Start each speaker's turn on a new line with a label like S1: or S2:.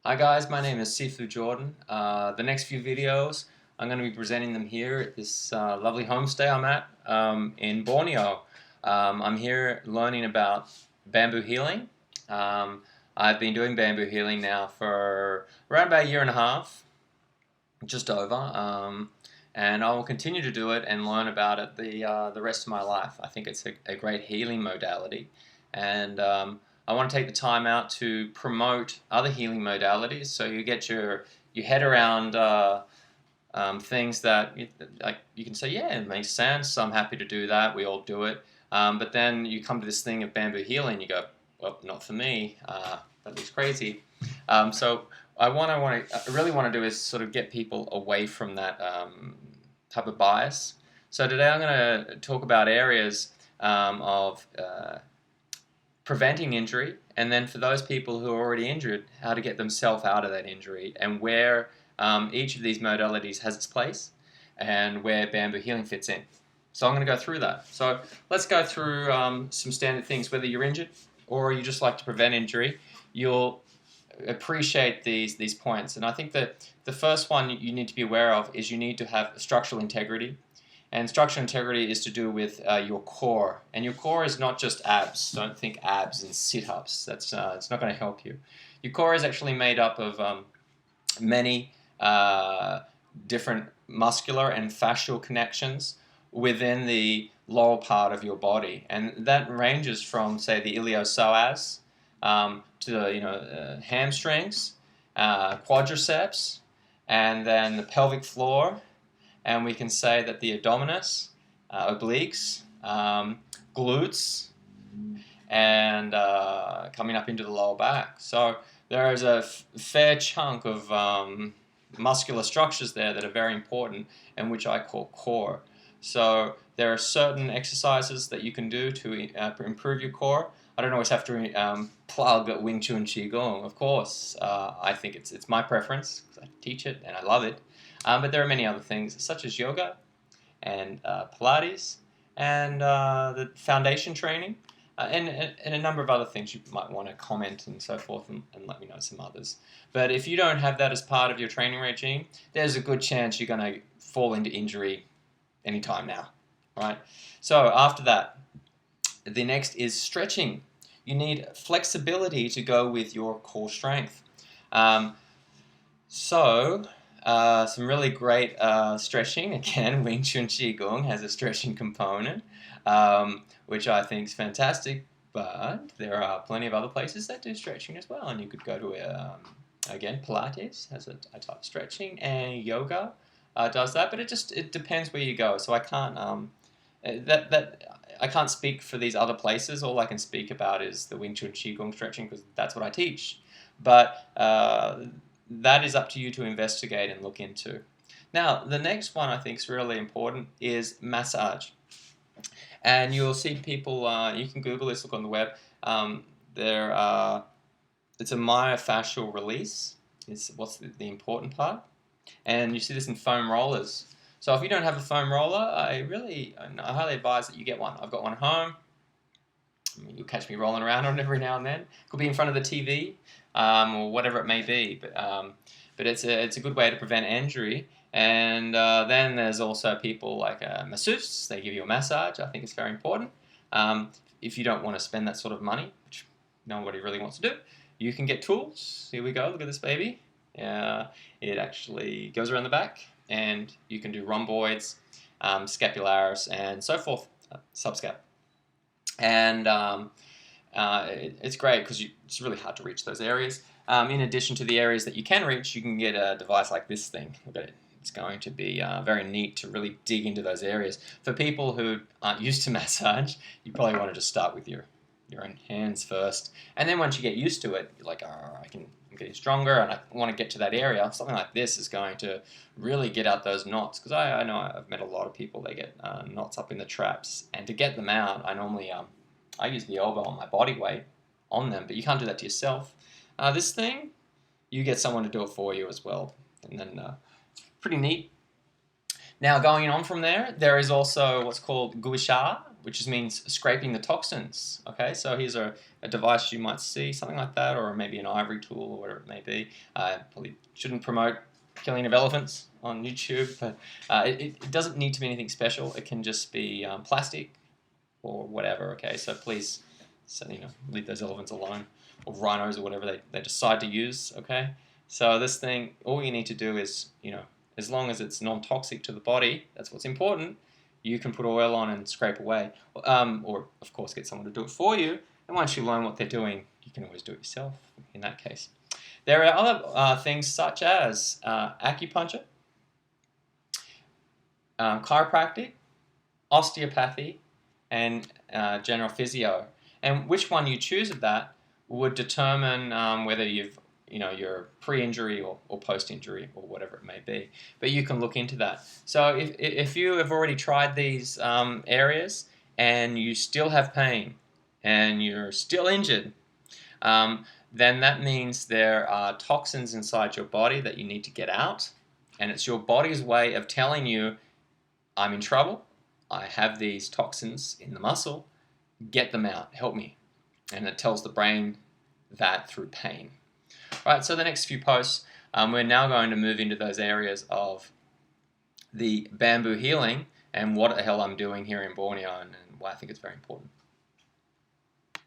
S1: Hi guys, my name is Sifu Jordan. The next few videos, I'm going to be presenting them here at this lovely homestay I'm at in Borneo. I'm here learning about bamboo healing. I've been doing bamboo healing now for around about a year and a half, just over, and I will continue to do it and learn about it the rest of my life. I think it's a great healing modality, and I want to take the time out to promote other healing modalities, so you get your head around things that you can say, yeah, it makes sense. I'm happy to do that. We all do it, but then you come to this thing of bamboo healing, you go, well, not for me. That looks crazy. So I really want to do is sort of get people away from that type of bias. So today I'm going to talk about areas of preventing injury, and then for those people who are already injured, how to get themselves out of that injury, and where each of these modalities has its place, and where bamboo healing fits in. So I'm going to go through that. So let's go through some standard things. Whether you're injured or you just like to prevent injury, you'll appreciate these points. And I think that the first one you need to be aware of is you need to have structural integrity. And structural integrity is to do with your core. And your core is not just abs. Don't think abs and sit-ups. It's not going to help you. Your core is actually made up of many different muscular and fascial connections within the lower part of your body. And that ranges from, say, the iliopsoas to the hamstrings, quadriceps, and then the pelvic floor. And we can say that the abdominis, obliques, glutes, and coming up into the lower back. So there is a fair chunk of muscular structures there that are very important and which I call core. So there are certain exercises that you can do to improve your core. I don't always have to plug Wing Chun Qigong, of course. I think it's my preference because I teach it and I love it. But there are many other things such as yoga and Pilates and the foundation training and a number of other things you might want to comment and so forth and let me know some others. But if you don't have that as part of your training regime, there's a good chance you're going to fall into injury anytime now. Right? So after that, the next is stretching. You need flexibility to go with your core strength. Some really great stretching. Again, Wing Chun Qigong has a stretching component, which I think is fantastic. But there are plenty of other places that do stretching as well. And you could go to, again, Pilates has a type of stretching, and yoga does that. But it depends where you go. So I can't I can't speak for these other places. All I can speak about is the Wing Chun Qigong stretching because that's what I teach. But that is up to you to investigate and look into. Now, the next one I think is really important is massage. And you'll see people, you can Google this, look on the web. It's a myofascial release, is what's the important part. And you see this in foam rollers. So if you don't have a foam roller, I highly advise that you get one. I've got one at home. You'll catch me rolling around on it every now and then. Could be in front of the TV or whatever it may be. But it's a good way to prevent injury. And then there's also people like a masseuse. They give you a massage. I think it's very important. If you don't want to spend that sort of money, which nobody really wants to do, you can get tools. Here we go. Look at this baby. It actually goes around the back. And you can do rhomboids, scapularis, and so forth, subscap. And it's great because it's really hard to reach those areas. In addition to the areas that you can reach, you can get a device like this thing. Look at it. It's going to be very neat to really dig into those areas. For people who aren't used to massage, you probably want to just start with your own hands first. And then once you get used to it, you're like, oh, I'm getting stronger and I want to get to that area. Something like this is going to really get out those knots. Because I know I've met a lot of people, they get knots up in the traps. And to get them out, I normally I use the elbow on my body weight on them. But you can't do that to yourself. This thing, you get someone to do it for you as well. And then it's pretty neat. Now going on from there, there is also what's called gua sha, which just means scraping the toxins. Okay, so here's a device you might see, something like that, or maybe an ivory tool or whatever it may be. Probably shouldn't promote killing of elephants on YouTube, but it doesn't need to be anything special. It can just be plastic or whatever. Okay, so please, leave those elephants alone, or rhinos or whatever they decide to use. Okay, so this thing, all you need to do is, as long as it's non-toxic to the body, that's what's important. You can put oil on and scrape away, or of course get someone to do it for you. And once you learn what they're doing, you can always do it yourself. In that case, there are other things such as acupuncture, chiropractic, osteopathy, and general physio. And which one you choose of that would determine whether you're pre-injury or post-injury or whatever it may be. But you can look into that. So if you have already tried these areas and you still have pain and you're still injured, then that means there are toxins inside your body that you need to get out. And it's your body's way of telling you, I'm in trouble. I have these toxins in the muscle. Get them out. Help me. And it tells the brain that through pain. Right, so the next few posts, we're now going to move into those areas of the bamboo healing and what the hell I'm doing here in Borneo and why I think it's very important.